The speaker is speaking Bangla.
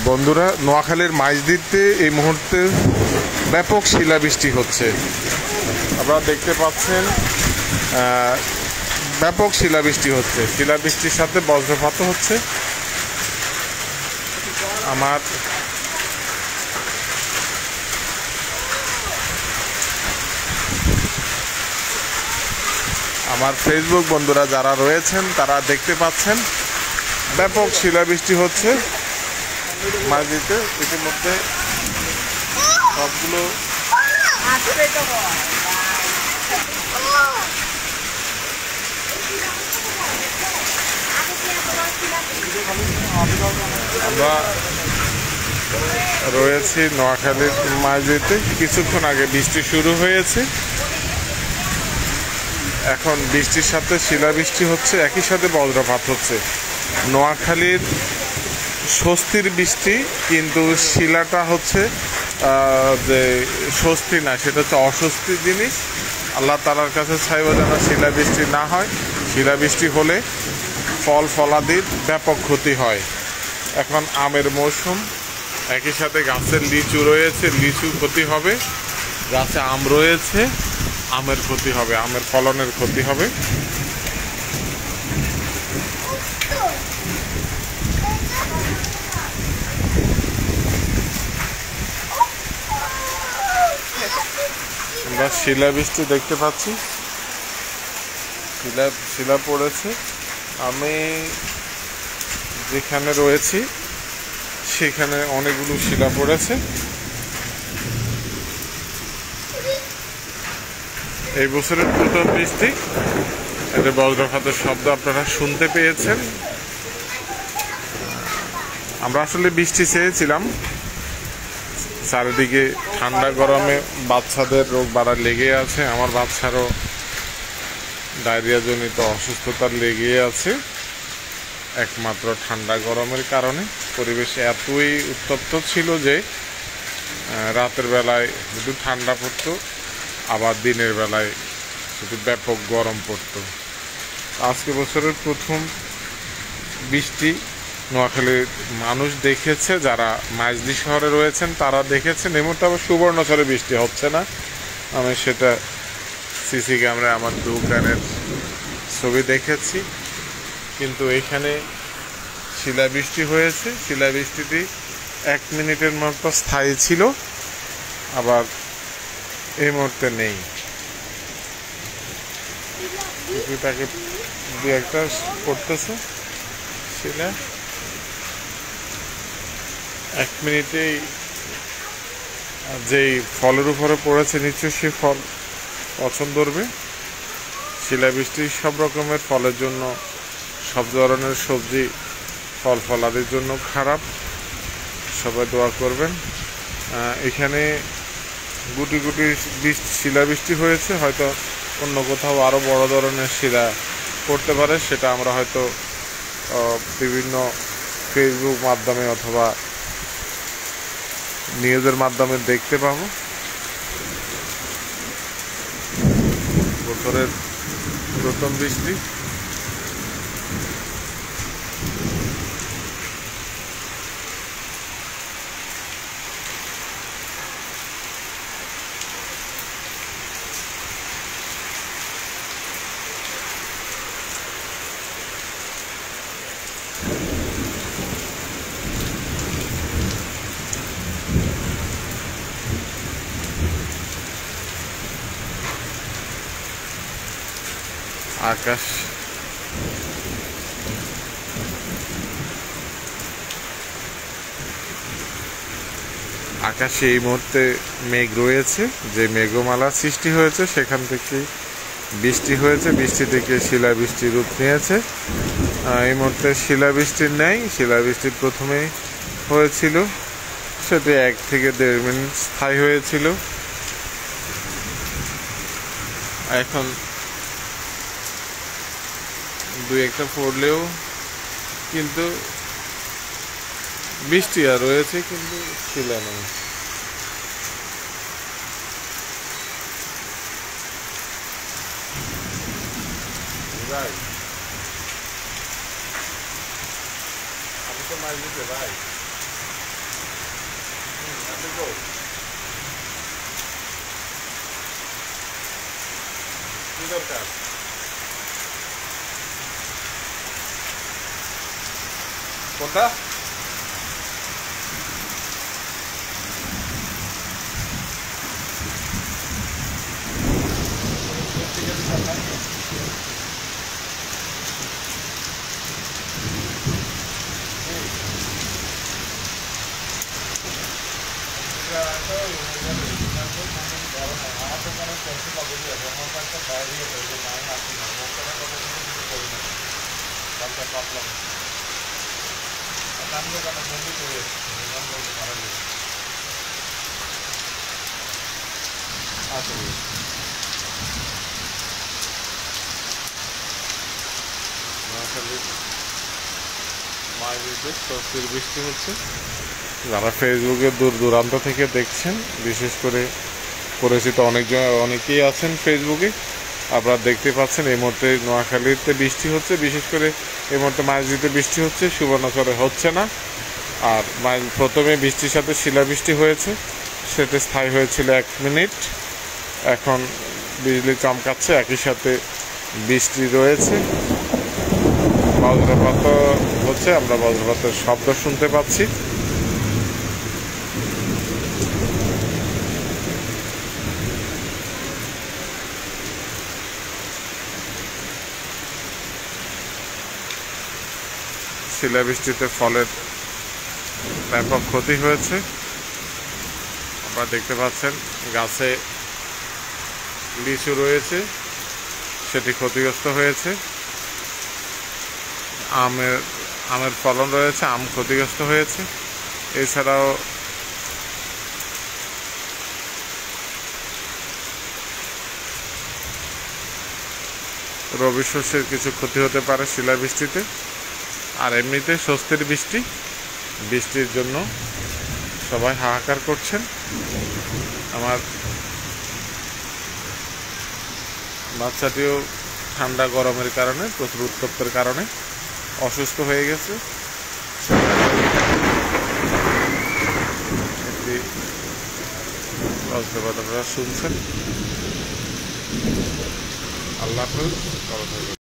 বন্ধুরা, নোয়াখালীর মাইজদিতে এই মুহূর্তে ব্যাপক শিলাবৃষ্টি হচ্ছে। আপনারা দেখতে পাচ্ছেন ব্যাপক শিলাবৃষ্টি হচ্ছে। শিলাবৃষ্টির সাথে বজ্রপাতও হচ্ছে। আমার ফেসবুক বন্ধুরা যারা রয়েছেন তারা দেখতে পাচ্ছেন ব্যাপক শিলাবৃষ্টি হচ্ছে মাঝদিতে। ইতিমধ্যে সবগুলো আমরা রয়েছি নোয়াখালীর মাঝদিতে। কিছুক্ষণ আগে বৃষ্টি শুরু হয়েছে, এখন বৃষ্টির সাথে শিলাবৃষ্টি হচ্ছে, একই সাথে বজ্রপাত হচ্ছে। নোয়াখালীর স্বস্তির বৃষ্টি, কিন্তু শিলাটা হচ্ছে যে স্বস্তি না, সেটা হচ্ছে অস্বস্তির জিনিস। আল্লাহ তাআলার কাছে চাইব যেন শিলাবৃষ্টি না হয়। শিলাবৃষ্টি হলে ফল ফলাদির ব্যাপক ক্ষতি হয়। এখন আমের মৌসুম, একই সাথে গাছের লিচু রয়েছে, লিচু ক্ষতি হবে। গাছে আম রয়েছে, আমের ক্ষতি হবে, আমের ফলনের ক্ষতি হবে। আমরা শিলাবৃষ্টি দেখতে পাচ্ছি, শিলা পড়েছে। আমি যেখানে রয়েছি সেখানে অনেকগুলো শিলা পড়েছে। এই বছরের প্রথম বৃষ্টি, এটা বজ্রপাতের শব্দ আপনারা শুনতে পেয়েছেন। আমরা আসলে বৃষ্টি চেয়েছিলাম। চারিদিকে ঠান্ডা গরমে বাচ্চাদের রোগ বাড়া লেগে আছে। আমার বাচ্চারও ডায়রিয়া জনিত অসুস্থতা লেগে আছে, একমাত্র ঠান্ডা গরমের কারণে। পরিবেশ এতই উত্তপ্ত ছিল যে রাতের বেলায় শুধু ঠান্ডা পড়তো, আবার দিনের বেলায় শুধু ব্যাপক গরম পড়তো। আজকে বছরের প্রথম বৃষ্টি নোয়াখালীর মানুষ দেখেছে, যারা মাইজদি শহরে রয়েছেন তারা দেখেছেন। এই মুহূর্তে আবার সুবর্ণচরে বৃষ্টি হচ্ছে না, আমি সেটা সিসি ক্যামেরায় আমার দোকানের ছবি দেখেছি। কিন্তু এখানে শিলাবৃষ্টি হয়েছে। শিলাবৃষ্টিটি 1 মিনিটের মতো স্থায়ী ছিল, আবার এই মুহূর্তে নেই। তাকে দু একটা পড়তেছে শিলা। 1 মিনিটেই যেই ফলের উপরে পড়েছে নিশ্চয়ই সে ফল পছন্দ করবে। শিলাবৃষ্টি সব রকমের ফলের জন্য, সব ধরনের সবজি ফল ফলাদির জন্য খারাপ। সবাই দোয়া করবেন। এখানে গুটি গুটি শিলাবৃষ্টি হয়েছে, হয়তো অন্য কোথাও আরও বড় ধরনের শিলা পড়তে পারে, সেটা আমরা হয়তো বিভিন্ন ফেসবুক মাধ্যমে অথবা নিউজের মাধ্যমে দেখতে পাবো। বছরের প্রথম বৃষ্টি। আকাশে এই মুহূর্তে মেঘ রয়েছে। যে মেঘমালা সৃষ্টি হয়েছে সেখান থেকে বৃষ্টি হয়েছে, বৃষ্টি থেকে শিলাবৃষ্টি রূপ নিয়েছে। এই মুহূর্তে শিলাবৃষ্টির নেই। শিলাবৃষ্টির প্রথমে হয়েছিল, সেটি 1 থেকে 1.5 মিনিট স্থায়ী হয়েছিল। এখন 2-1টা পড়লেও কিন্তু বৃষ্টি আর রয়েছে, কিন্তু শিলা নেই। তো মাছ দিতে ভাই। আপনি তো কি দরকার? কোনটা? স্বস্তির বৃষ্টি হচ্ছে। যারা ফেসবুকে দূর দূরান্ত থেকে দেখছেন, বিশেষ করে পরিচিত অনেকেই আছেন ফেসবুকে, আপনারা দেখতে পাচ্ছেন এই মুহূর্তে নোয়াখালীতে বৃষ্টি হচ্ছে। বিশেষ করে এই মুহূর্তে মাঝদিতে বৃষ্টি হচ্ছে, সুবর্ণচরে হচ্ছে না। আর প্রথমে বৃষ্টির সাথে শিলাবৃষ্টি হয়েছে, সেটা স্থায়ী হয়েছিল 1 মিনিট। এখন বিজলি চমকাচ্ছে, একই সাথে বৃষ্টি রয়েছে, বজ্রপাত হচ্ছে, আমরা বজ্রপাতের শব্দ শুনতে পাচ্ছি। শিলাবৃষ্টিতে ফলের ব্যাপক ক্ষতি হয়েছে। আপনারা দেখতে পাচ্ছেন গাছে লিচু রয়েছে, সেটি ক্ষতিগ্রস্ত হয়েছে। আমের ফলন রয়েছে, আম ক্ষতিগ্রস্ত হয়েছে। এছাড়াও রবি শস্যের কিছু ক্ষতি হতে পারে শিলাবৃষ্টিতে। আর এমনিতে স্বস্তির বৃষ্টির জন্য সবাই হাহাকার করছেন। আমার বাচ্চাটিও ঠান্ডা গরমের কারণে, প্রচুর উত্তপ্তের কারণে অসুস্থ হয়ে গেছে। একটি বজ্রপাত আপনারা শুনছেন। আল্লাহ হাফেজ।